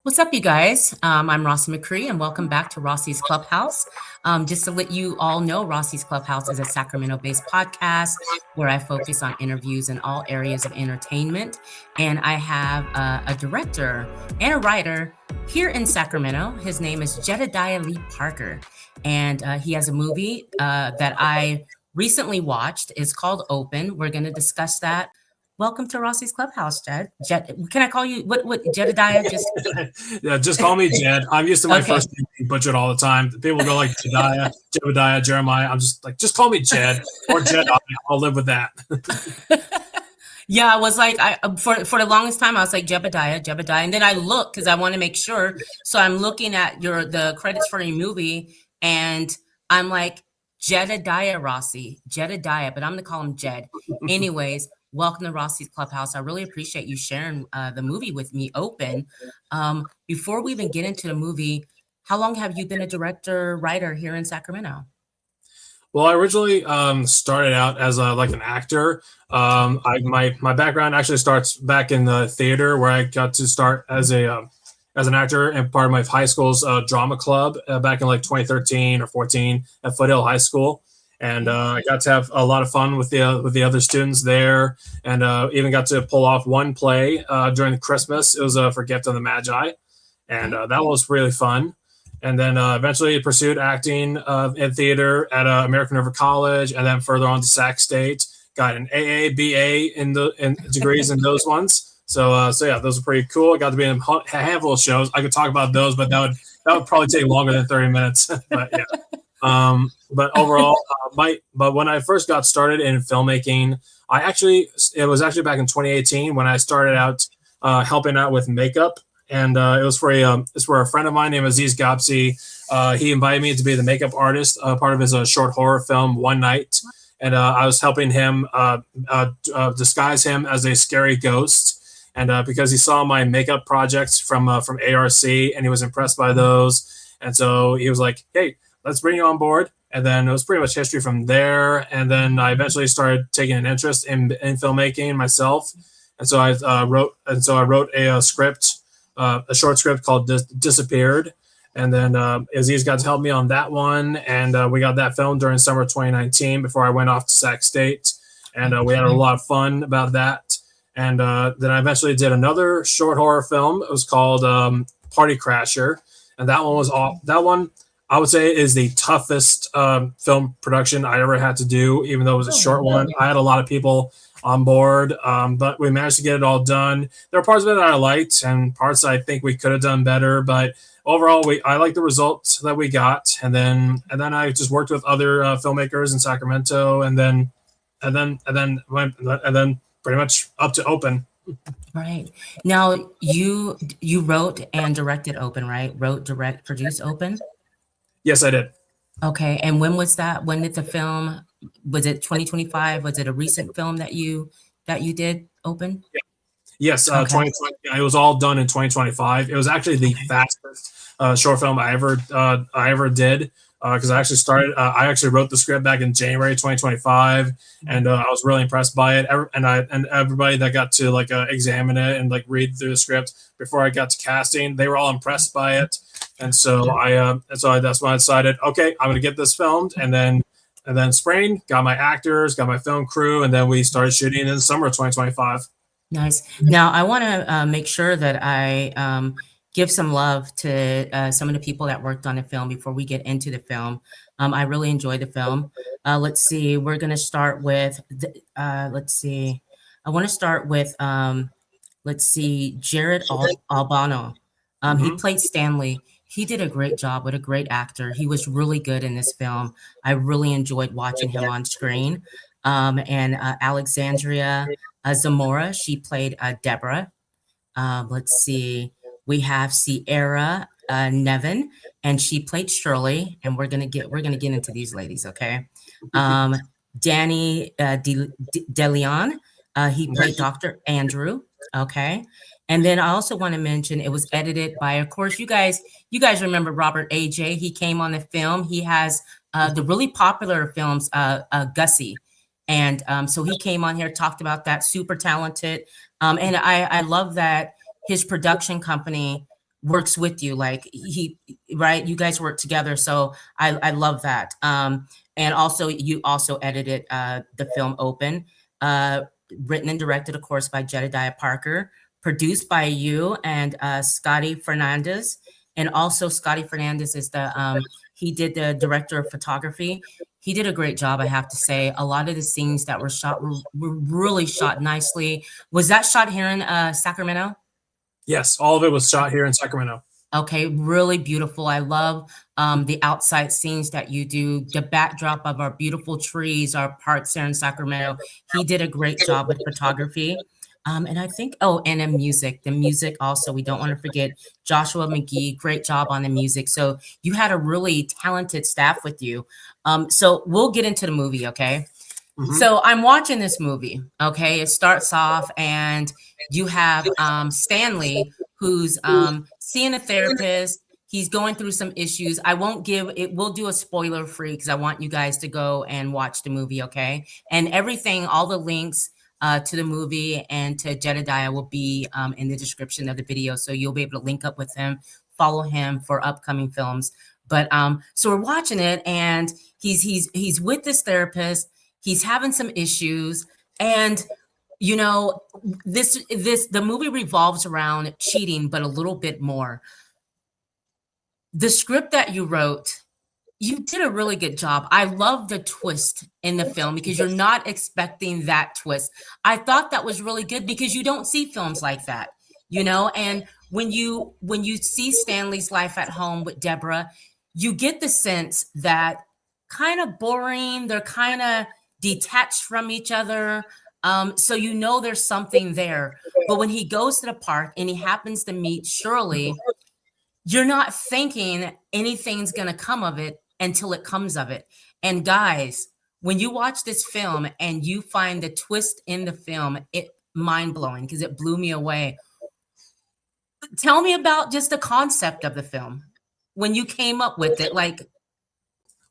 What's up, you guys? I'm Rossie McCree, and welcome back to Rossie's Clubhouse. Just to let you all know, Rossie's Clubhouse is a Sacramento-based podcast where I focus on interviews in all areas of entertainment. And I have a director and a writer here in Sacramento. His name is Jedediah Parker, and he has a movie that I recently watched. It's called Open. We're going to discuss that. Welcome to Rossie's Clubhouse, Jed. Can I call you what Jedediah? Yeah, just call me Jed. I'm used to my Okay. first name being butchered all the time. People go like Jedediah, Jeremiah. I'm just like, just call me Jed or Jedi. I'll live with that. Yeah, I was like, for the longest time, I was like Jebediah, and then I looked because I want to make sure. So I'm looking at the credits for your movie, and I'm like Jedediah Rossie, Jedediah, but I'm gonna call him Jed. Anyways, welcome to Rossie's Clubhouse. I really appreciate you sharing the movie with me, Open. Before we even get into the movie, how long have you been a director, writer here in Sacramento? Well, I originally started out as like an actor. My background actually starts back in the theater, where I got to start as an actor and part of my high school's drama club back in like 2013 or 14 at Foothill High School. And I got to have a lot of fun with the other students there, and even got to pull off one play during Christmas. It was for Gift of the Magi, and that was really fun. And then eventually pursued acting in theater at American River College, and then further on to Sac State. Got an AA, BA in degrees in those ones. So yeah, those are pretty cool. I got to be in a handful of shows. I could talk about those, but that would probably take longer than 30 minutes. But yeah. But overall, but when I first got started in filmmaking, it was actually back in 2018 when I started out helping out with makeup. And it was for a friend of mine named Aziz Gapsi. He invited me to be the makeup artist, part of his short horror film One Night, and I was helping him disguise him as a scary ghost. And because he saw my makeup projects from ARC, and he was impressed by those, and so he was like, "Hey, let's bring you on board." And then it was pretty much history from there. And then I eventually started taking an interest in filmmaking myself, and so I wrote a script. A short script called Disappeared. And then Aziz got to help me on that one. And we got that filmed during summer 2019 before I went off to Sac State. And we had a lot of fun about that. And then I eventually did another short horror film. It was called Party Crasher. And that one I would say is the toughest film production I ever had to do, even though it was a short one. I had a lot of people on board, but we managed to get it all done. There are parts of it that I liked and parts I think we could have done better, but overall I like the results that we got. And then I just worked with other filmmakers in Sacramento, and then pretty much up to Open. Right. Now you wrote and directed Open, right? Wrote, direct, produce Open? Yes, I did. Okay. And when was that? When did the film, was it 2025? Was it a recent film that you did, Open? Yeah. Yes, Okay. 2020. It was all done in 2025. It was actually the fastest short film I ever did, because I actually wrote the script back in January 2025, and I was really impressed by it. And everybody that got to like examine it and like read through the script before I got to casting, they were all impressed by it. And so that's when I decided, okay, I'm gonna get this filmed, and then spring, got my actors, got my film crew, and then we started shooting in the summer of 2025. Nice. Now I want to make sure that I give some love to some of the people that worked on the film before we get into the film. I really enjoyed the film. Let's see. We're going to start with, let's see. I want to start with, let's see, Jared Albano. He played Stanley. He did a great job. What a great actor. He was really good in this film. I really enjoyed watching him on screen. And Alexandria Zamora, she played Deborah. Let's see. We have Sierra Nevin, and she played Shirley. And we're gonna get into these ladies, okay? Danny DeLeon, he played Dr. Andrew, okay? And then I also want to mention it was edited by, of course, you guys remember Robert AJ. He came on the film. He has the really popular films, Gussie. And so he came on here, talked about that, super talented. And I love that his production company works with you. Like right, you guys work together. So I love that. And also you also edited the film Open, uh, written and directed, of course, by Jedediah Parker, produced by you and Scotty Fernandez. And also Scotty Fernandez is he did the director of photography. He did a great job, I have to say. A lot of the scenes that were shot were really shot nicely. Was that shot here in Sacramento? Yes, all of it was shot here in Sacramento. Okay, really beautiful. I love the outside scenes that you do, the backdrop of our beautiful trees, our parks here in Sacramento. He did a great job with photography. And I think, oh, and in music, the music also, we don't want to forget Joshua McGee, great job on the music. So you had a really talented staff with you. So we'll get into the movie, okay? So I'm watching this movie, okay? It starts off and you have Stanley who's seeing a therapist. He's going through some issues. I won't give it, we'll do a spoiler free because I want you guys to go and watch the movie, okay? And everything, all the links to the movie and to Jedediah will be in the description of the video. So you'll be able to link up with him, follow him for upcoming films. But so we're watching it and he's with this therapist. He's having some issues, and you know, the movie revolves around cheating, but a little bit more. The script that you wrote, you did a really good job. I love the twist in the film because you're not expecting that twist. I thought that was really good because you don't see films like that, you know. And when you see Stanley's life at home with Deborah, you get the sense that kind of boring. They're kind of detached from each other. So you know there's something there. But when he goes to the park and he happens to meet Shirley, you're not thinking anything's going to come of it until it comes of it. And guys, when you watch this film and you find the twist in the film, it mind-blowing because it blew me away. Tell me about just the concept of the film when you came up with it. Like,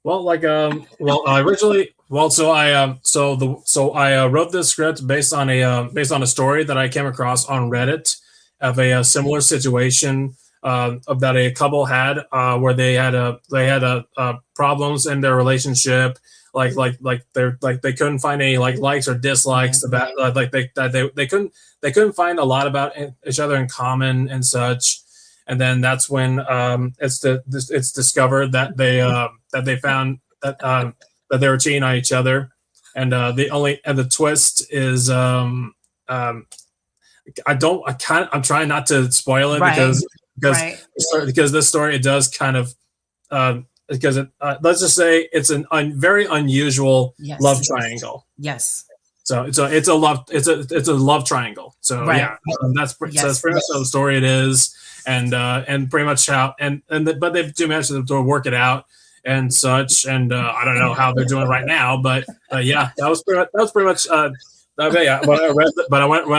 well, like originally, well, so I wrote this script based on a story that I came across on Reddit of a similar situation that a couple had where they had problems in their relationship, like they couldn't find any like likes or dislikes about they couldn't find a lot about each other in common and such. And then that's when it's discovered that they found that they were cheating on each other, and the twist is I'm trying not to spoil it because this story, it does kind of because let's just say it's a very unusual love triangle. Yes. So it's a love triangle. So yeah, that's pretty much how the story it is. And pretty much how but they do manage to work it out and such, and I don't know how they're doing right now, but yeah, that was pretty much yeah. When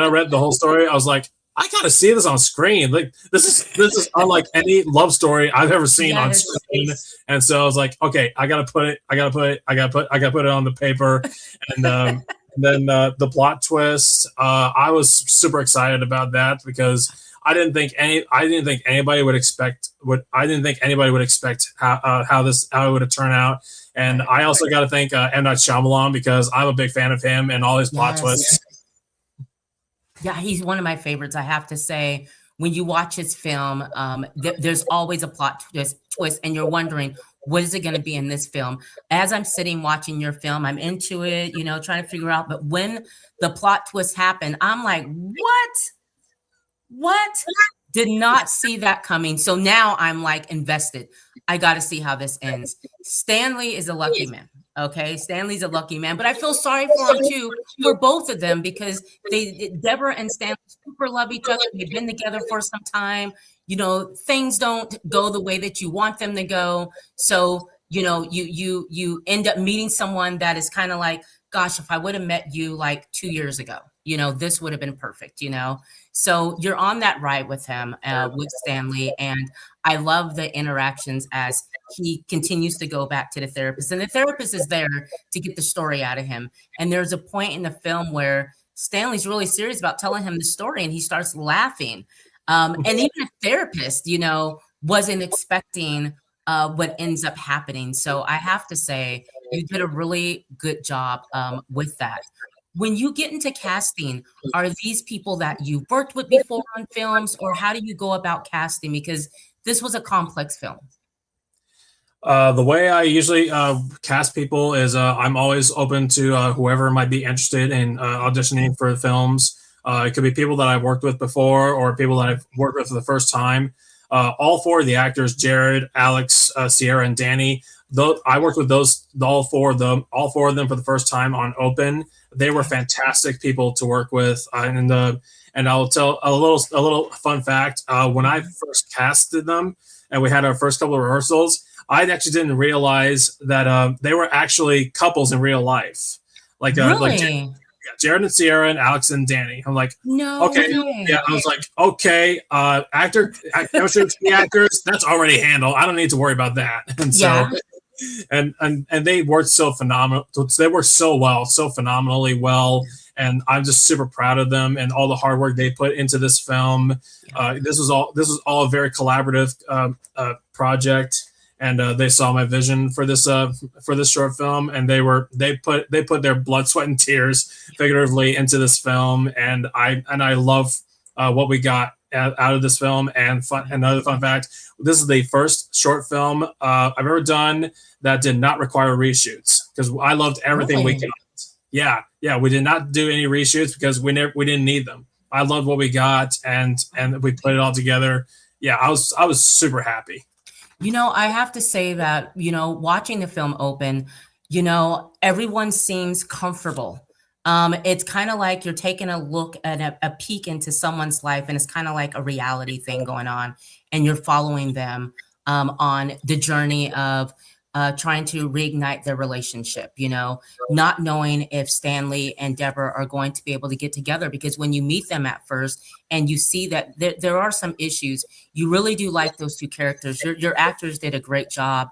I read the whole story, I was like, I gotta see this on screen. Like this is unlike any love story I've ever seen on screen. And so I was like, okay, I gotta put it on the paper. And then the plot twist, I was super excited about that because I didn't think anybody would expect how it would turn out. And I also got to thank M. Night Shyamalan because I'm a big fan of him and all his plot twists. Yeah, he's one of my favorites, I have to say. When you watch his film, there's always a plot twist, and you're wondering, what is it going to be in this film? As I'm sitting watching your film, I'm into it, you know, trying to figure out. But when the plot twist happened, I'm like, what? Did not see that coming. So now I'm like invested. I got to see how this ends. Stanley is a lucky man. Okay, Stanley's a lucky man, but I feel sorry for him too, for both of them, because Deborah and Stanley super love each other. They've been together for some time. You know, things don't go the way that you want them to go. So, you know, you end up meeting someone that is kind of like, gosh, if I would have met you like 2 years ago, you know, this would have been perfect, you know? So you're on that ride with him, with Stanley. And I love the interactions as he continues to go back to the therapist. And the therapist is there to get the story out of him. And there's a point in the film where Stanley's really serious about telling him the story and he starts laughing. And even a therapist, wasn't expecting what ends up happening. So I have to say, you did a really good job with that. When you get into casting, are these people that you've worked with before on films, or how do you go about casting? Because this was a complex film. The way I usually cast people is I'm always open to whoever might be interested in auditioning for films. It could be people that I've worked with before or people that I've worked with for the first time. All four of the actors, Jared, Alex, Sierra, and Danny, though I worked with all four of them for the first time on Open. They were fantastic people to work with, and I'll tell a little fun fact. When I first casted them, and we had our first couple of rehearsals, I actually didn't realize that they were actually couples in real life. Really? Jared and Sierra and Alex and Danny. I'm like, No okay, way. yeah. I was like, okay, chemistry actors, that's already handled. I don't need to worry about that. And so, Yeah. and they worked so phenomenal. They worked so well, so phenomenally well. And I'm just super proud of them and all the hard work they put into this film. This was all a very collaborative project, and they saw my vision for this short film, and they put their blood, sweat, and tears figuratively into this film, and I love what we got out of this film. And another fun fact: this is the first short film I've ever done that did not require reshoots, because I loved everything we Really? got. Yeah, we did not do any reshoots because we didn't need them. I loved what we got, and we put it all together. Yeah, I was super happy. I have to say that, watching the film Open, everyone seems comfortable. It's kind of like you're taking a look at a peek into someone's life, and it's kind of like a reality thing going on, and you're following them on the journey of trying to reignite their relationship, not knowing if Stanley and Deborah are going to be able to get together, because when you meet them at first and you see that there are some issues, you really do like those two characters. Your actors did a great job.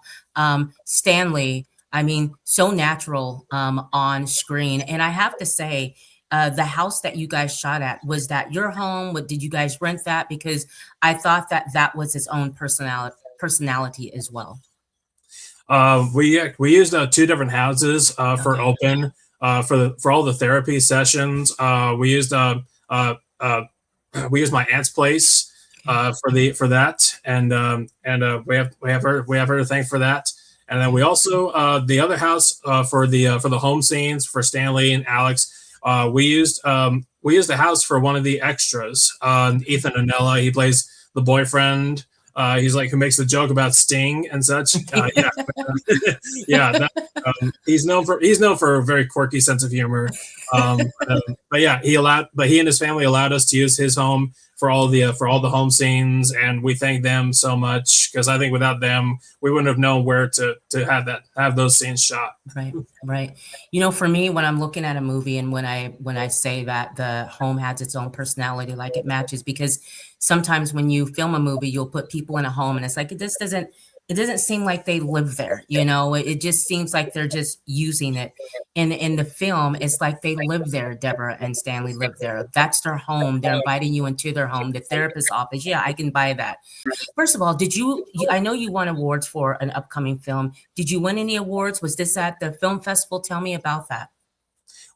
Stanley, I mean, so natural on screen. And I have to say, the house that you guys shot at, was that your home? Did you guys rent that? Because I thought that was its own personality as well. We used two different houses for Okay. Open for all the therapy sessions. We used my aunt's place for that, and we have her to thank for that. And then we also the other house for the home scenes for Stanley and Alex. We used the house for one of the extras, Ethan Anella. He plays the boyfriend. He's like who makes the joke about Sting and such. Yeah, yeah. He's known for a very quirky sense of humor. But yeah, he and his family allowed us to use his home for all the home scenes, and we thank them so much, because I think without them we wouldn't have known where to have those scenes shot. Right, right. For me, when I'm looking at a movie, and when I say that the home has its own personality, like it matches, because sometimes when you film a movie, you'll put people in a home, and it's like it doesn't seem like they live there. It just seems like they're just using it. In the film, it's like they live there. Deborah and Stanley live there. That's their home. They're inviting you into their home. The therapist's office. Yeah, I can buy that. First of all, I know you won awards for an upcoming film. Did you win any awards? Was this at the film festival? Tell me about that.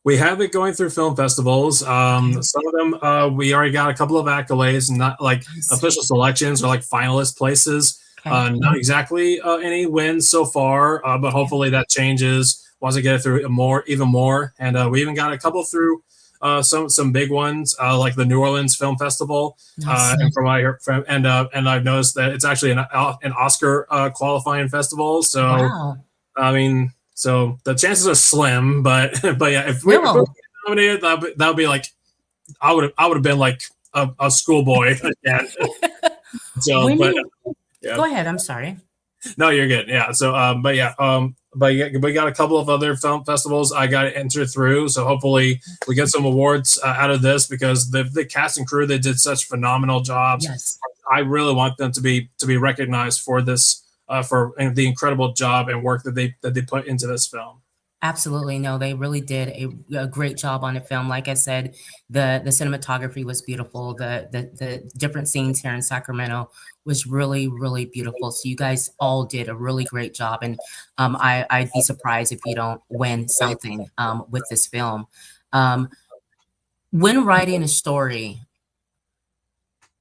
We have it going through film festivals. Some of them we already got a couple of accolades, not like Nice. official selections or like finalist places. Okay. Not exactly any wins so far, but hopefully that changes once I get it through even more. And we even got a couple through some big ones like the New Orleans Film Festival. Nice. And from what I heard and I've noticed that it's actually an Oscar qualifying festival. So Wow. I mean, so the chances are slim, but yeah, if we Well, were nominated, that would be like I would have been like a schoolboy again. So, when but you yeah, go ahead, I'm sorry. no, you're good. Yeah. So, but yeah, we got a couple of other film festivals I got to enter through. So hopefully we get some awards out of this, because the cast and crew, they did such phenomenal jobs. Yes. I really want them to be recognized for this for the incredible job and work that they put into this film. Absolutely. No, they really did a great job on the film. Like I said, the cinematography was beautiful. The different scenes here in Sacramento was really, really beautiful. So you guys all did a really great job. And I'd be surprised if you don't win something with this film. Um, when writing a story,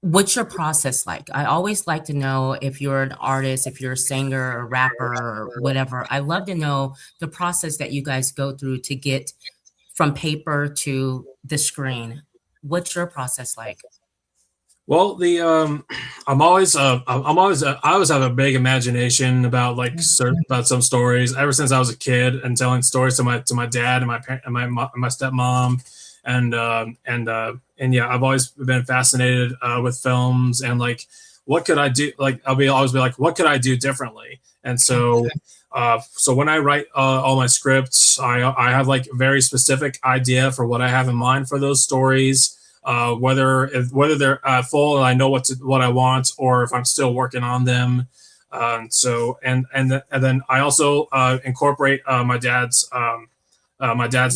what's your process like? I always like to know if you're an artist, if you're a singer or rapper or whatever. I love to know the process that you guys go through to get from paper to the screen. What's your process like? Well, the I always have a big imagination about like about some stories ever since I was a kid, and telling stories to my dad and my parent and my stepmom, and yeah, I've always been fascinated with films, and like what could I do? Like always be like, what could I do differently? And so when I write all my scripts, I have like very specific idea for what I have in mind for those stories, whether they're full and I know what I want, or if I'm still working on them. And then I also incorporate my dad's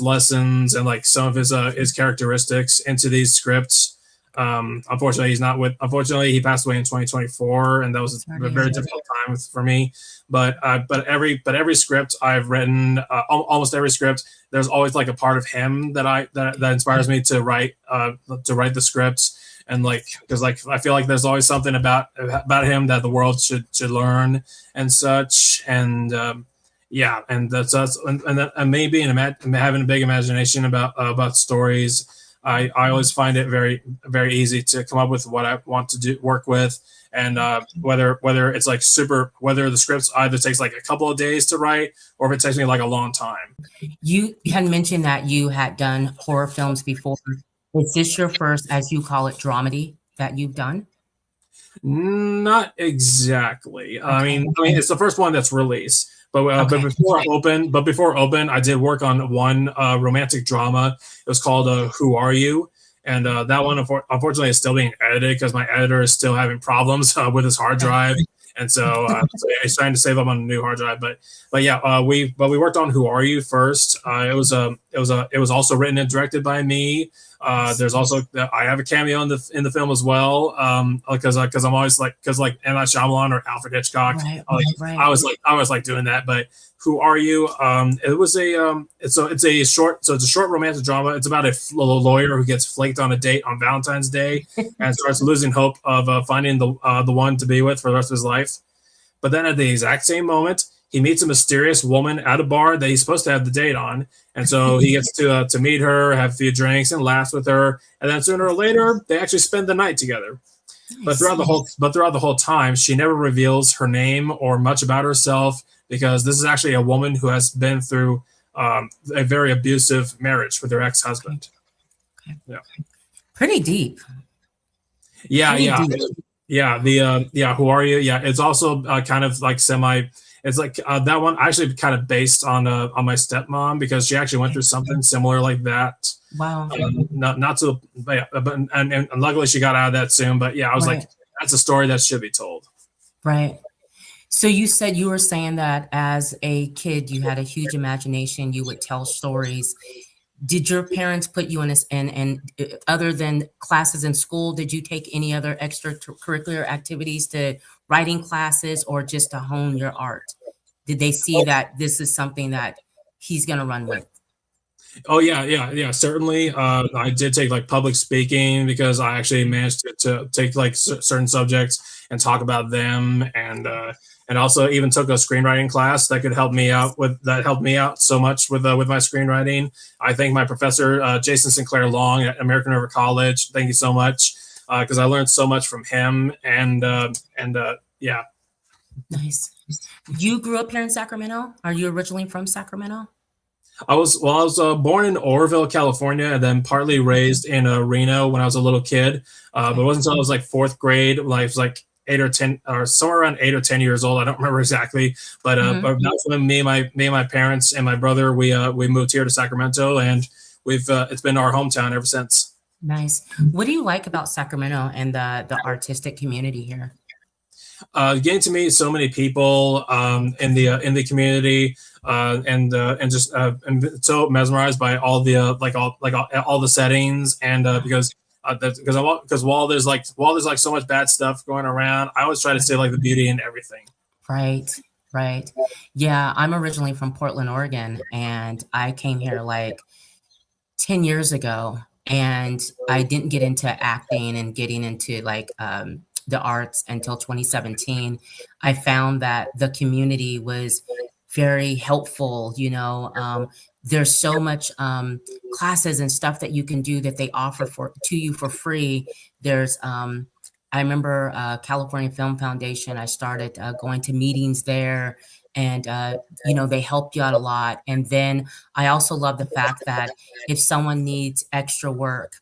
lessons and like some of his characteristics into these scripts. Unfortunately, he's not with. Unfortunately, he passed away in 2024, and that was a very difficult time for me. But every script I've written, almost every script, there's always like a part of him that inspires me to write the scripts. And like, because like I feel like there's always something about him that the world should learn and such. And yeah, and and maybe having a big imagination about stories. I always find it very, very easy to come up with what I want to work with. And whether it's like whether the scripts either takes like a couple of days to write, or if it takes me like a long time. You had mentioned that you had done horror films before. Is this your first, as you call it, dramedy that you've done? Not exactly. Okay. I mean, it's the first one that's released. But before Open, I did work on one romantic drama. It was called Who Are You? And that one, unfortunately, is still being edited because my editor is still having problems with his hard drive, and so he's trying to save up on a new hard drive. But yeah, we worked on Who Are You first. It was also written and directed by me. There's also I have a cameo in the film as well, because I'm always like M. Night Shyamalan or Alfred Hitchcock. Right. I was like doing that. But Who Are You? It was it's a short romantic drama. It's about a lawyer who gets flaked on a date on Valentine's Day and starts losing hope of finding the one to be with for the rest of his life. But then at the exact same moment, he meets a mysterious woman at a bar that he's supposed to have the date on. And so he gets to meet her, have a few drinks, and laughs with her. And then sooner or later, they actually spend the night together. But throughout the whole time, she never reveals her name or much about herself, because this is actually a woman who has been through a very abusive marriage with her ex-husband. Okay. Yeah. Pretty deep. Yeah. Who Are You? Yeah, it's also kind of like semi. It's like that one actually kind of based on my stepmom, because she actually went through something similar like that. Wow. Not so, but and luckily she got out of that soon. But yeah, I was like, that's a story that should be told. Right. So you said you were saying that as a kid you had a huge imagination. You would tell stories. Did your parents put you in this, and other than classes in school, did you take any other extracurricular activities, to writing classes, or just to hone your art? Did they see that this is something that he's going to run with? Oh yeah, certainly. I did take like public speaking, because I actually managed to take like certain subjects and talk about them, and also even took a screenwriting class that helped me out so much with my screenwriting. I thank my professor Jason Sinclair Long at American River College. Thank you so much, because I learned so much from him, and yeah. Nice. You grew up here in Sacramento? Are you originally from Sacramento? I was born in Oroville, California, and then partly raised in Reno when I was a little kid. But it wasn't until I was like fourth grade, when I was like 8 or 10, or somewhere around 8 or 10 years old. I don't remember exactly, but that's when me and my parents and my brother we moved here to Sacramento, and it's been our hometown ever since. Nice. What do you like about Sacramento and the artistic community here? Getting to meet so many people in the community. and just and so mesmerized by all the all the settings, and because while there's like so much bad stuff going around, I always try to see like the beauty in everything. Right, right. Yeah, I'm originally from Portland, Oregon, and I came here like 10 years ago, and I didn't get into acting and getting into like the arts until 2017. I found that the community was very helpful. There's so much classes and stuff that you can do that they offer for to you for free. There's I remember California Film Foundation. I started going to meetings there, and they helped you out a lot. And then I also love the fact that if someone needs extra work,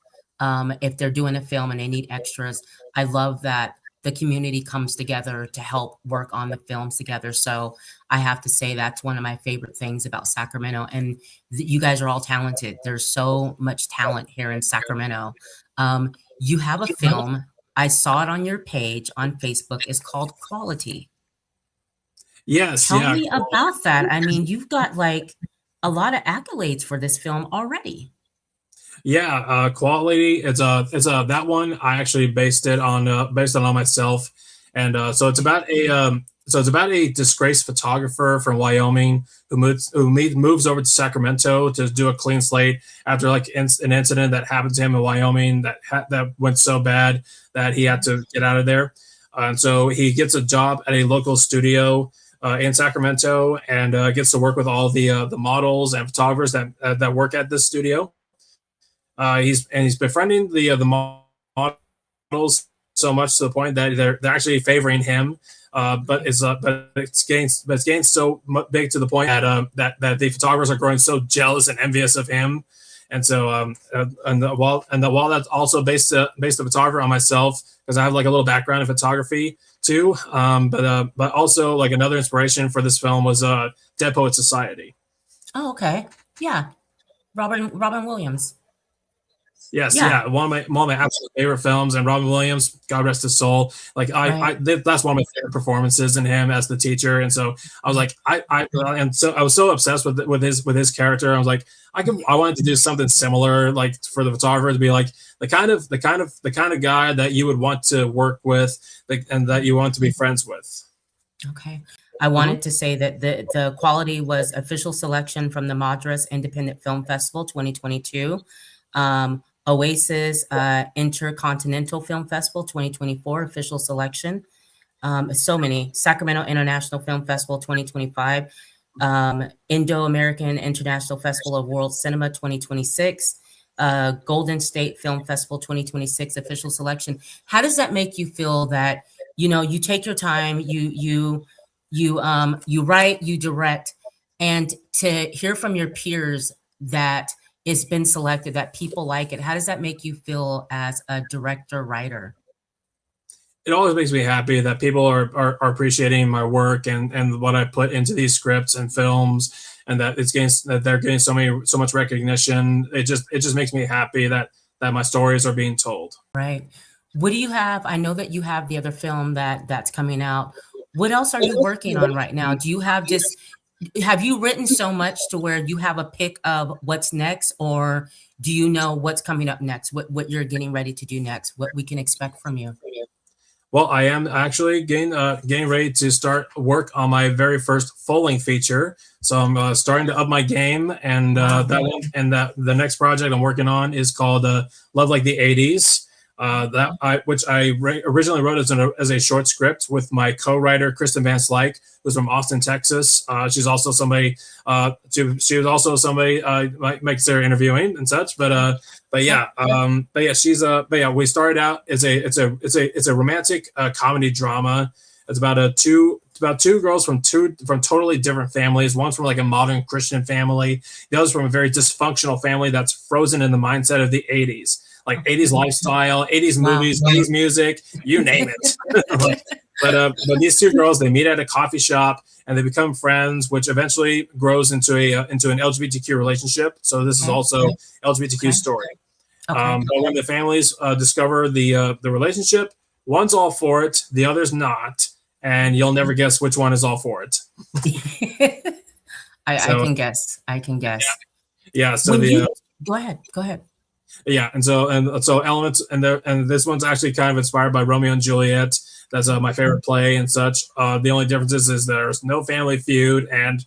if they're doing a film and they need extras, I love that the community comes together to help work on the films together. So I have to say that's one of my favorite things about Sacramento. And you guys are all talented. There's so much talent here in Sacramento. You have a film. I saw it on your page on Facebook. It's called Quality. Yes, Tell yeah. me about that. I mean, you've got like a lot of accolades for this film already. Yeah, quality. It's that one. I actually based it on myself, and so it's about a disgraced photographer from Wyoming moves over to Sacramento to do a clean slate after like an incident that happened to him in Wyoming that went so bad that he had to get out of there, and so he gets a job at a local studio in Sacramento, and gets to work with all the models and photographers that work at this studio. He's befriending the models so much to the point that they're actually favoring him. It's getting so big to the point that the photographers are growing so jealous and envious of him. And so while that's also based the photographer on myself, because I have like a little background in photography too. But also like another inspiration for this film was Dead Poet Society. Oh, okay. Yeah. Robin Williams. Yes, Yeah. yeah, one of my absolute favorite films, and Robin Williams, God rest his soul. Like Right. that's one of my favorite performances in him as the teacher, and so I was like, I was so obsessed with his character. I was like, I wanted to do something similar, like for the photographer to be like the kind of guy that you would want to work with, like, and that you want to be friends with. Okay. I Mhm. wanted to say that the quality was official selection from the Madras Independent Film Festival 2022. Oasis Intercontinental Film Festival 2024 official selection. So many. Sacramento International Film Festival 2025. Indo-American International Festival of World Cinema 2026. Golden State Film Festival 2026 official selection. How does that make you feel that you take your time, you write, you direct, and to hear from your peers that it's been selected, that people like it? How does that make you feel as a director writer? It always makes me happy that people are appreciating my work and what I put into these scripts and films, and that they're getting so much recognition. It just makes me happy that my stories are being told. Right. What do you have? I know that you have the other film that's coming out. What else are you working on right now? Do you have you written so much to where you have a pick of what's next, or do you know what's coming up next? What you're getting ready to do next? What we can expect from you? Well, I am actually getting ready to start work on my very first full-length feature. So I'm starting to up my game, and Wow. the next project I'm working on is called Love Like the '80s. Which originally wrote as a short script with my co-writer Kristen Van Slyke, who's from Austin, Texas. She's also somebody. She was also somebody might consider interviewing and such. We started out as it's a romantic comedy drama. It's about two girls from totally different families. One's from like a modern Christian family. The other's from a very dysfunctional family that's frozen in the mindset of the '80s, like '80s lifestyle, '80s Wow. movies, '80s music, you name it. But these two girls, they meet at a coffee shop and they become friends, which eventually grows into an LGBTQ relationship. So this is Okay. also LGBTQ Okay. story. Okay. But when the families discover the relationship, one's all for it, the other's not, and you'll never guess which one is all for it. I So can guess. I can guess. yeah, so When the you go ahead, go ahead. yeah, and so elements and this one's actually kind of inspired by Romeo and Juliet. That's my favorite play and such. The only difference is there's no family feud, and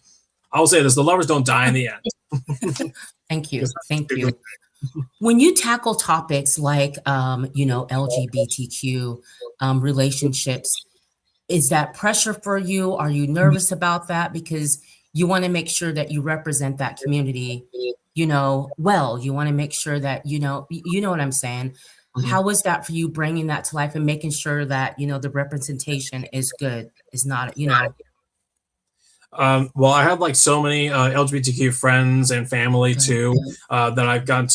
I'll say this: the lovers don't die in the end. Thank you. Thank you. When you tackle topics like, LGBTQ relationships, is that pressure for you? Are you nervous about that? Because you want to make sure that you represent that community, well. You want to make sure that, you know what I'm saying? Mhm. How was that for you bringing that to life and making sure that, the representation is good, is not, Well, I have like so many LGBTQ friends and family good. too that I've gotten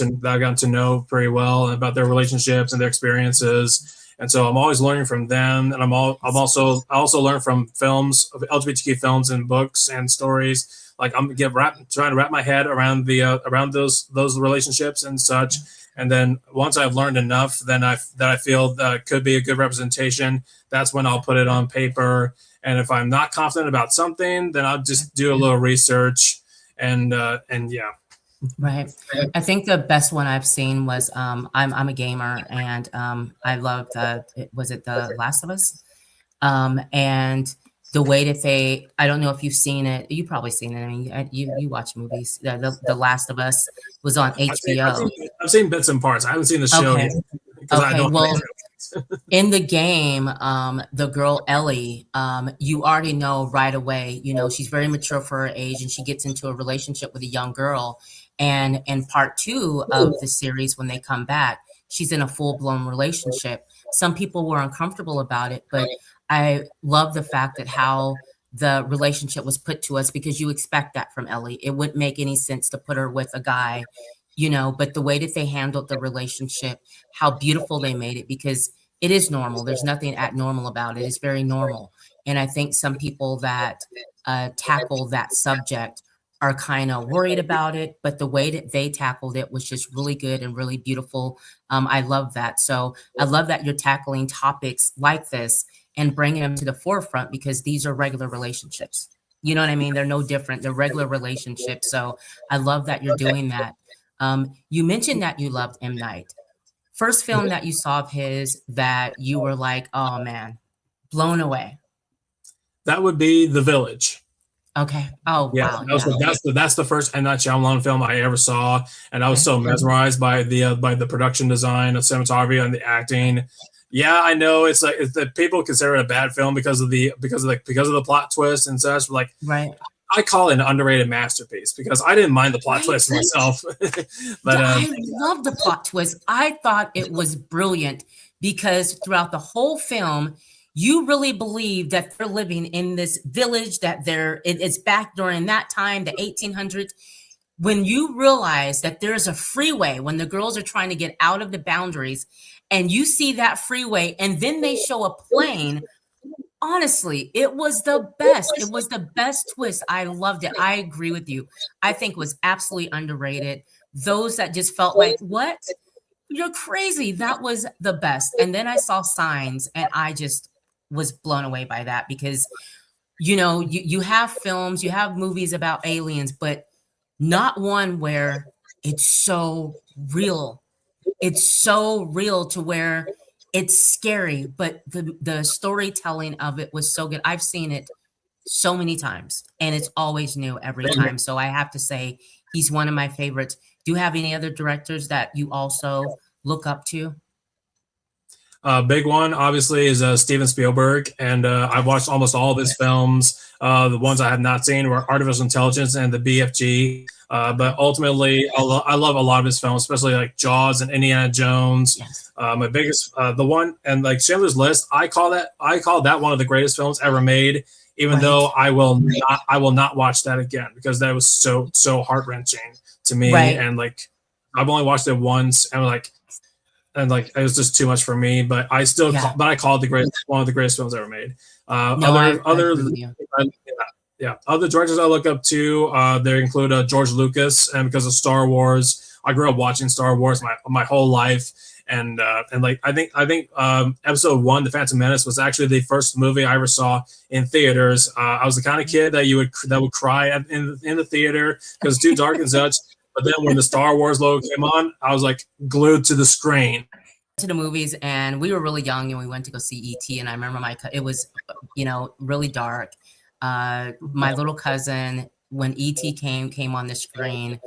to know pretty well about their relationships and their experiences, and so I'm always learning from them. And I also learn from films of LGBTQ films and books and stories. Like trying to wrap my head around the around those relationships and such. And then once I've learned enough, then I feel that could be a good representation. That's when I'll put it on paper, and if I'm not confident about something, then I'll just do a little research and yeah. Right. I think the best one I've seen was, I'm a gamer, and I loved was it The Last of Us? And the way that I don't know if you've seen it. You've probably seen it. I mean, you watch movies. The Last of Us was on HBO. I've seen bits and parts. I haven't seen the show Okay. yet because I Okay. don't. Well, in the game, the girl Ellie, you already know right away, she's very mature for her age, and she gets into a relationship with a young girl. And in part two of the series, when they come back, she's in a full-blown relationship. Some people were uncomfortable about it, but I love the fact that how the relationship was put to us, because you expect that from Ellie. It wouldn't make any sense to put her with a guy, but the way that they handled the relationship, how beautiful they made it, because it is normal. There's nothing abnormal about it. It's very normal. And I think some people that tackle that subject are kind of worried about it, but the way that they tackled it was just really good and really beautiful. I love that. So I love that you're tackling topics like this and bringing them to the forefront, because these are regular relationships. You know what I mean? They're no different. They're regular relationships. So I love that you're doing that. You mentioned that you loved M. Night. First film that you saw of his that you were like, "Oh, man," blown away? That would be The Village. Okay. Oh, Yeah, wow, yeah. that's the first M. Night Shyamalan film I ever saw, and I was Okay. so mesmerized by the production design, the cinematography, and the acting. Yeah, I know it's that people consider it a bad film because of the plot twist and such. Like Right. I call it an underrated masterpiece because I didn't mind the plot Right. twist myself. Yeah, But I love the plot twist. I thought it was brilliant, because throughout the whole film, you really believe that they're living in this village, that it's back during that time, the 1800s. When you realize that there's a freeway, when the girls are trying to get out of the boundaries, and you see that freeway, and then they show a plane. Honestly, it was the best. It was the best twist. I loved it. I agree with you. I think it was absolutely underrated. Those that just felt like, what? You're crazy. That was the best. And then I saw Signs, and I just was blown away by that, because, you have films, you have movies about aliens, but not one where it's so real. It's so real to where it's scary, but the storytelling of it was so good. I've seen it so many times, and it's always new every time. So I have to say he's one of my favorites. Do you have any other directors that you also look up to? big one, obviously, is Steven Spielberg, and I've watched almost all of his films. The ones I have not seen were Artificial Intelligence and the BFG. But Okay. ultimately, I love a lot of his films, especially like Jaws and Indiana Jones. Yes. My biggest, the one, and like Schindler's List, I call that one of the greatest films ever made. Even Right. though I will not watch that again because that was so heart wrenching to me, Right. and like I've only watched it once, and like it was just too much for me. But Yeah. I call it the greatest, one of the greatest films ever made. No, I agree with you. Yeah, other directors I look up to, they include George Lucas, and because of Star Wars, I grew up watching Star Wars my whole life, and like I think episode 1, The Phantom Menace, was actually the first movie I ever saw in theaters. I was the kind of kid that would cry in the theater because it's too dark and such. But then when the Star Wars logo came on, I was like glued to the screen. To the movies, and we were really young, and we went to go see E.T. And I remember it was, really dark. My little cousin, when E.T. came on the screen,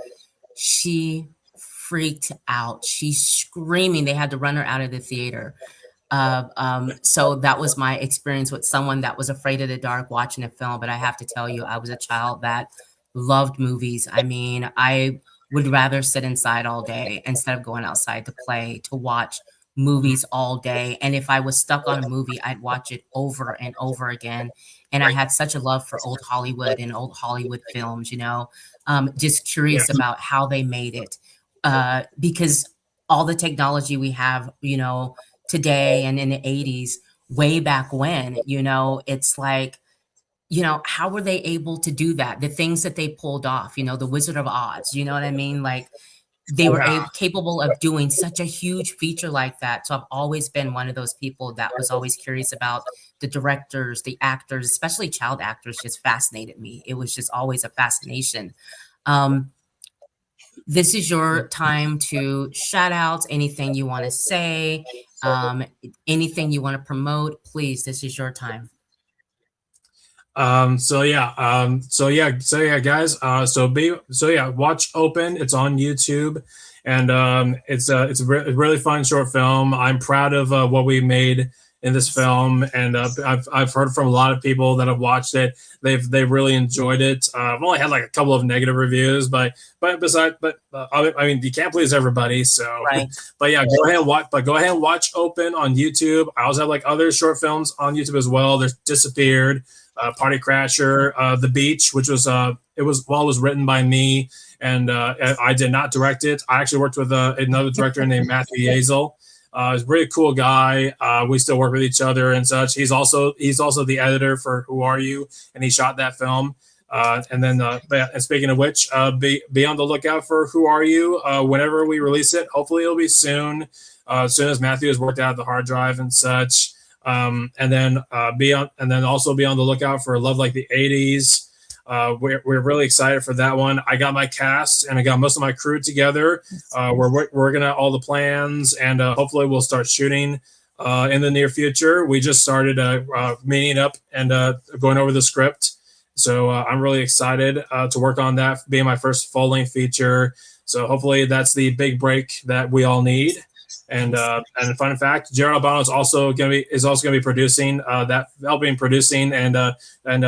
she freaked out. She's screaming. They had to run her out of the theater. So that was my experience with someone that was afraid of the dark watching a film. But I have to tell you, I was a child that loved movies. I mean, I would rather sit inside all day instead of going outside to play, to watch movies all day. And if I was stuck on a movie, I'd watch it over and over again. And I had such a love for old Hollywood and old Hollywood films, just curious about how they made it. Because all the technology we have, today and in the 80s, way back when, it's like, how were they able to do that? The things that they pulled off, the Wizard of Oz, you know what I mean? Like they were capable of doing such a huge feature like that. So I've always been one of those people that was always curious about the directors, the actors, especially child actors, just fascinated me. It was just always a fascination. This is your time to shout outs, anything you want to say, anything you want to promote, please, this is your time. So yeah, guys. Watch Open. It's on YouTube, and it's a really fun short film. I'm proud of what we made in this film, and I've heard from a lot of people that have watched it. They've really enjoyed it. I've only had like a couple of negative reviews, I mean, you can't please everybody. So, right. But yeah, go ahead and watch Open on YouTube. I also have like other short films on YouTube as well. There's Disappeared, Party Crasher, The Beach, which was it was written by me, and I did not direct it. I actually worked with another director named Matthew Yazel. He's a really cool guy. We still work with each other and such. He's also the editor for Who Are You, and he shot that film. And speaking of which, be on the lookout for Who Are You whenever we release it. Hopefully, it'll be soon. As soon as Matthew has worked out the hard drive and such. And then also be on the lookout for Love Like the 80s. We're really excited for that one. I got my cast and I got most of my crew together. We're working out all the plans, and hopefully we'll start shooting in the near future. We just started meeting up and going over the script. So I'm really excited to work on that, being my first full-length feature. So hopefully that's the big break that we all need. And fun fact, Jared Albano is also going to be producing helping producing and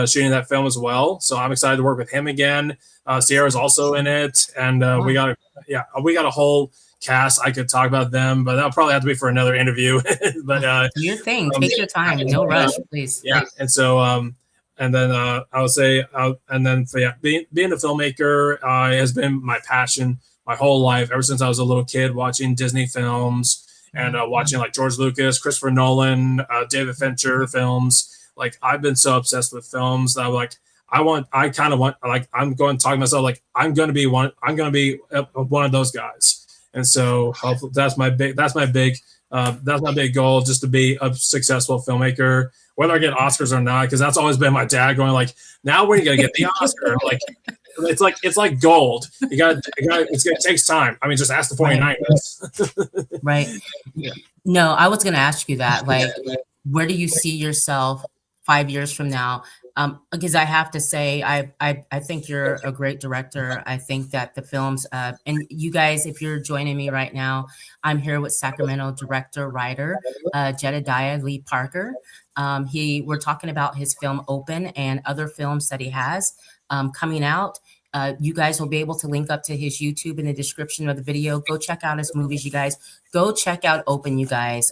shooting that film as well. So I'm excited to work with him again. Sierra's also in it, and we got a whole cast. I could talk about them, but that'll probably have to be for another interview. But your thing, take your time, no rush, please. Yeah, and so and then I would say, being a filmmaker has been my passion my whole life, ever since I was a little kid, watching Disney films and watching like George Lucas, Christopher Nolan, David Fincher films. Like I've been so obsessed with films that I'm like, I'm going to talk to myself like I'm going to be one of those guys. And so hopefully that's my big goal, just to be a successful filmmaker, whether I get Oscars or not, because that's always been my dad going like, now when are you gonna get the Oscar? Like it's like gold. It takes time. I mean, just ask the 49ers. Right. Yeah. No, I was gonna ask you that. Like, where do you see yourself 5 years from now? Because I have to say, I think you're a great director. I think that the films, and you guys, if you're joining me right now, I'm here with Sacramento director, writer, Jedediah Parker. We're talking about his film Open and other films that he has coming out. You guys will be able to link up to his YouTube in the description of the video. Go check out his movies, you guys. Go check out Open, you guys.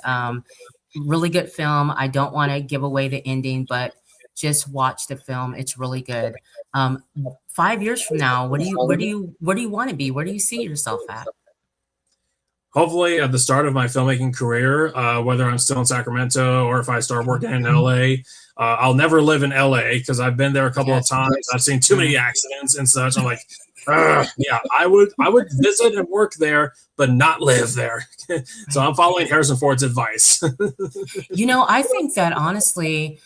Really good film. I don't want to give away the ending, but just watch the film. It's really good. 5 years from now, where do you want to be? Where do you see yourself at? hopefully at the start of my filmmaking career, whether I'm still in Sacramento or if I start working in LA. I'll never live in LA because I've been there a couple of Yes. times. I've seen too many accidents and such. I'm like, ugh, yeah, I would visit and work there, but not live there. So Right. I'm following Harrison Ford's advice. I think that honestly,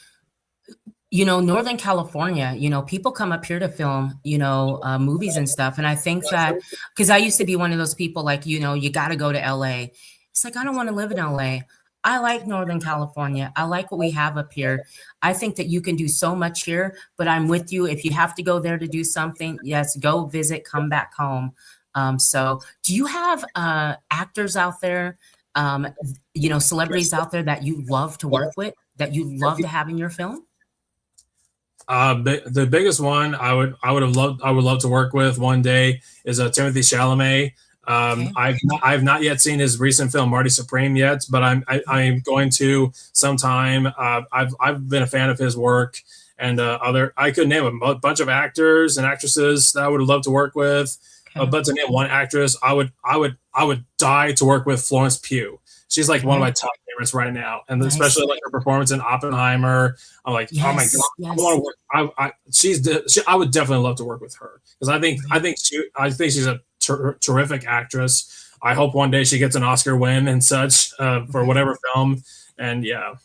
Northern California, people come up here to film, movies and stuff. And I think that because I used to be one of those people like, you got to go to LA. It's like, I don't want to live in LA. I like Northern California. I like what we have up here. I think that you can do so much here, but I'm with you. If you have to go there to do something, yes, go visit, come back home. So do you have actors out there, celebrities out there that you love to work with, that you love to have in your film? The biggest one I would love to work with one day is Timothy Chalamet. Okay. I've not yet seen his recent film Marty Supreme yet, but I'm going to sometime. I've been a fan of his work, and other I could name a bunch of actors and actresses that I would love to work with. Okay. But to name one actress, I would die to work with Florence Pugh. She's like one of Okay. my top favorites right now, and Nice. especially like her performance in Oppenheimer. I'm like, oh my god, Yes, I want to yes. work. I would definitely love to work with her because I think she's a terrific actress. I hope one day she gets an Oscar win and such for Okay. whatever film. And yeah,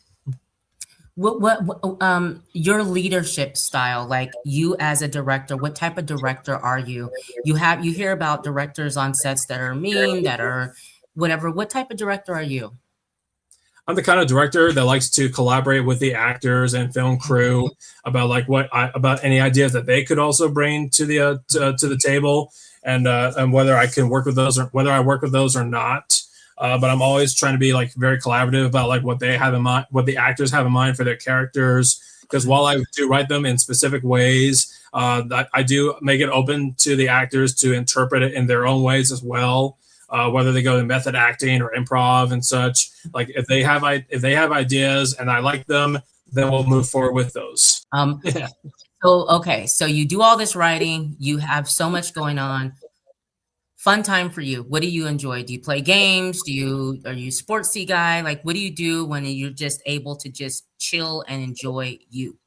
Your leadership style, like you as a director, what type of director are you? You hear about directors on sets that are mean, that are whatever. What type of director are you? I'm the kind of director that likes to collaborate with the actors and film Okay. crew about about any ideas that they could also bring to the table, and whether I can work with those or whether I work with those or not. But I'm always trying to be like very collaborative about like what they have in mind, what the actors have in mind for their characters. Because Okay. while I do write them in specific ways, I do make it open to the actors to interpret it in their own ways as well. Whether they go to method acting or improv and such, like if they have ideas and I like them, then we'll move forward with those. Um, Yeah. okay, so you do all this writing, you have so much going on. Fun time for you. What do you enjoy? Do you play games? Are you a sportsy guy? Like, what do you do when you're just able to just chill and enjoy you?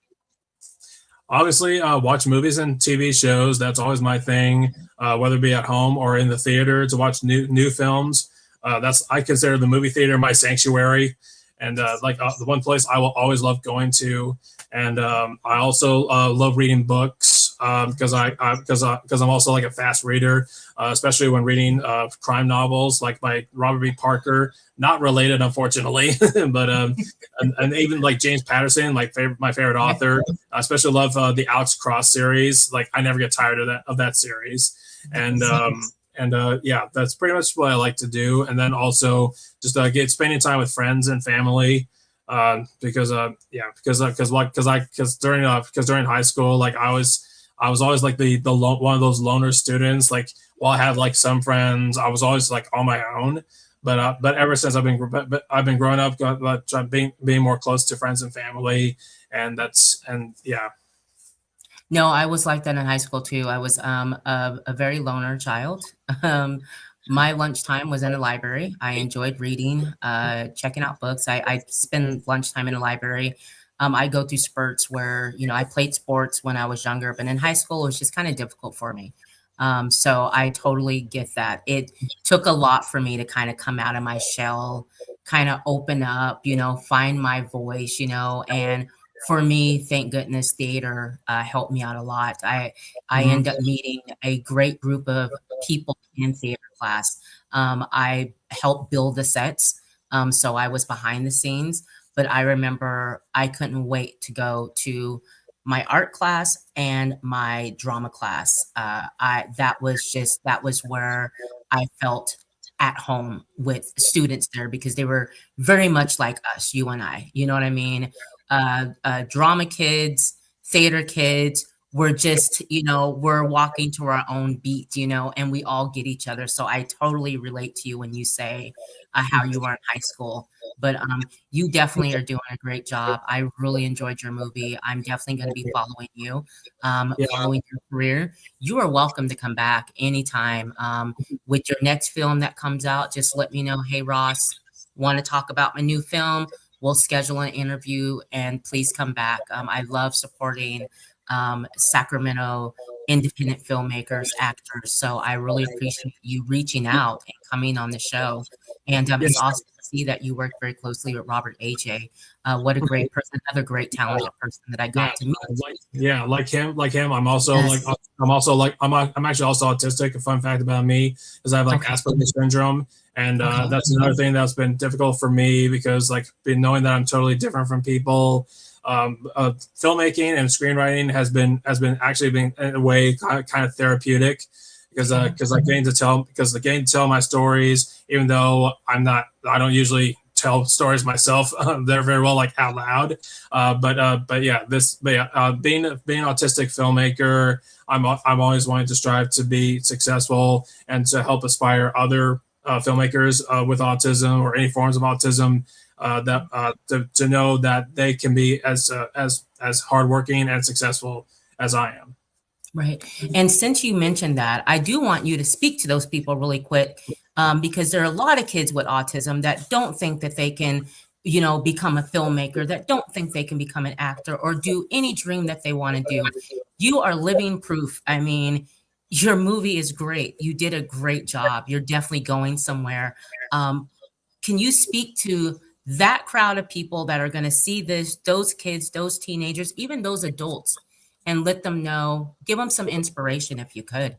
Obviously, watch movies and TV shows. That's always my thing, whether it be at home or in the theater to watch new films. That's I consider the movie theater my sanctuary, and the one place I will always love going to. And I also love reading books because I'm also like a fast reader, especially when reading crime novels like by Robert B. Parker. Not related, unfortunately, but and even like James Patterson, my favorite Okay. author. I especially love the Alex Cross series. Like I never get tired of that series, and Nice. yeah, that's pretty much what I like to do. And then also just get spending time with friends and family. Because yeah, because during high school, like I was always like one of those loner students. Like while I had like some friends, I was always like on my own. But ever since I've been growing up, being more close to friends and family, and yeah. No, I was like that in high school too. I was a very loner child. Um, my lunchtime was in the library. I enjoyed reading, checking out books. I spend lunchtime in the library. I go through spurts where, I played sports when I was younger, but in high school, it was just kind of difficult for me. So I totally get that. It took a lot for me to kind of come out of my shell, kind of open up, find my voice, and for me, thank goodness theater helped me out a lot. I Mhm. end up meeting a great group of people in theater class. I helped build the sets, so I was behind the scenes. But I remember I couldn't wait to go to my art class and my drama class. I that was where I felt at home with students there because they were very much like us, you and I. You know what I mean? Drama kids, theater kids, we're just, we're walking to our own beat, and we all get each other. So I totally relate to you when you say how you were in high school. But you definitely are doing a great job. I really enjoyed your movie. I'm definitely going to be following you, Yeah, following your career. You are welcome to come back anytime. With your next film that comes out, just let me know. Hey, Ross, want to talk about my new film? We'll schedule an interview and please come back. I love supporting Sacramento independent filmmakers, actors. So I really appreciate you reaching out and coming on the show. And yeah. it's awesome to see that you work very closely with Robert AJ. What a great person, another great talented person that I Yeah, got to meet. like him. I'm also Yes. I'm actually also autistic. A fun fact about me is I have like Okay. Asperger's syndrome, and Okay. that's another thing that's been difficult for me because like been knowing that I'm totally different from people. Filmmaking and screenwriting has been actually been in a way kind of therapeutic because like getting to tell my stories, even though I don't usually tell stories myself. They're very well like out loud. Being an autistic filmmaker, I'm always wanting to strive to be successful and to help aspire other filmmakers with autism or any forms of autism to know that they can be as hardworking and successful as I am. Right. And since you mentioned that, I do want you to speak to those people really quick, because there are a lot of kids with autism that don't think that they can, become a filmmaker, that don't think they can become an actor or do any dream that they want to do. You are living proof. I mean, your movie is great. You did a great job. You're definitely going somewhere. Um, can you speak to that crowd of people that are going to see this, those kids, those teenagers, even those adults, and let them know, give them some inspiration if you could?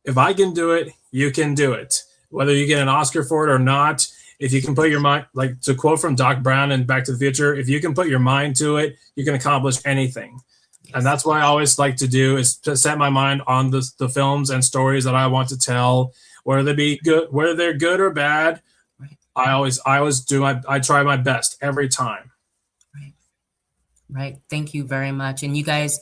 If I can do it, you can do it. Whether you get an Oscar for it or not, if you can put your mind, like to quote from Doc Brown in Back to the Future, if you can put your mind to it, you can accomplish anything. And Yes. that's what I always like to do is to set my mind on the films and stories that I want to tell, whether they be good, whether they're good or bad. Right. I try my best every time. Right. Right. Thank you very much. And you guys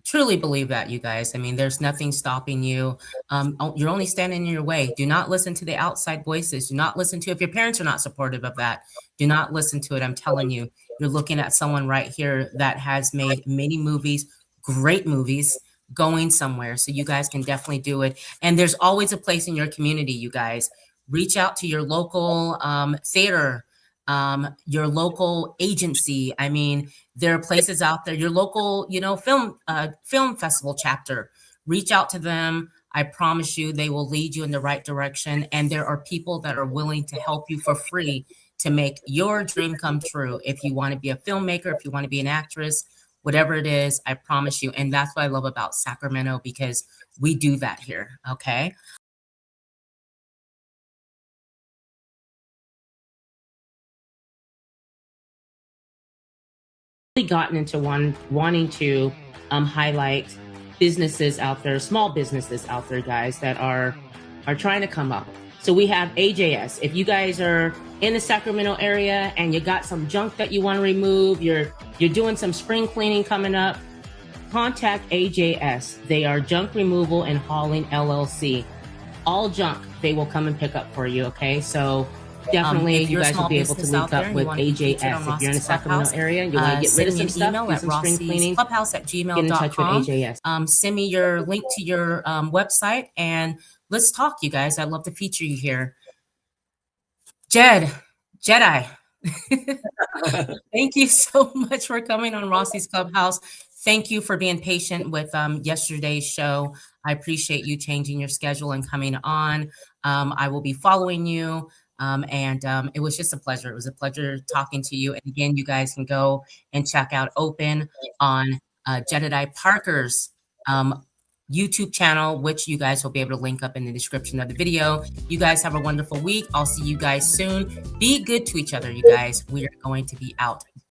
truly believe that, you guys. I mean, there's nothing stopping you. You're only standing in your way. Do not listen to the outside voices. Do not listen to, if your parents are not supportive of that, do not listen to it. I'm telling you, you're looking at someone right here that has made many movies, great movies, going somewhere. So you guys can definitely do it. And there's always a place in your community, you guys. Reach out to your local theater, your local agency. I mean, there are places out there, your local, film festival chapter. Reach out to them. I promise you, they will lead you in the right direction. And there are people that are willing to help you for free to make your dream come true. If you want to be a filmmaker, if you want to be an actress, whatever it is, I promise you. And that's what I love about Sacramento, because we do that here. Okay. Gotten into wanting to highlight businesses out there, small businesses out there, guys, that are trying to come up. So we have AJS. If you guys are in the Sacramento area and you got some junk that you want to remove, you're doing some spring cleaning coming up, contact AJS. They are Junk Removal and Hauling LLC. All junk they will come and pick up for you. Okay, so definitely you guys will be able to link up with AJS. If you're in the Sacramento area and you want to get rid of some stuff, do some spring cleaning, clubhouse@gmail.com. Get in touch with AJS. Send me your link to your website and let's talk, you guys. I'd love to feature you here. Jedi. Thank you so much for coming on Rossie's Clubhouse. Thank you for being patient with yesterday's show. I appreciate you changing your schedule and coming on. I will be following you. It was just a pleasure. It was a pleasure talking to you. And again, you guys can go and check out Open on Jedediah Parker's YouTube channel, which you guys will be able to link up in the description of the video. You guys have a wonderful week. I'll see you guys soon. Be good to each other, you guys. We are going to be out.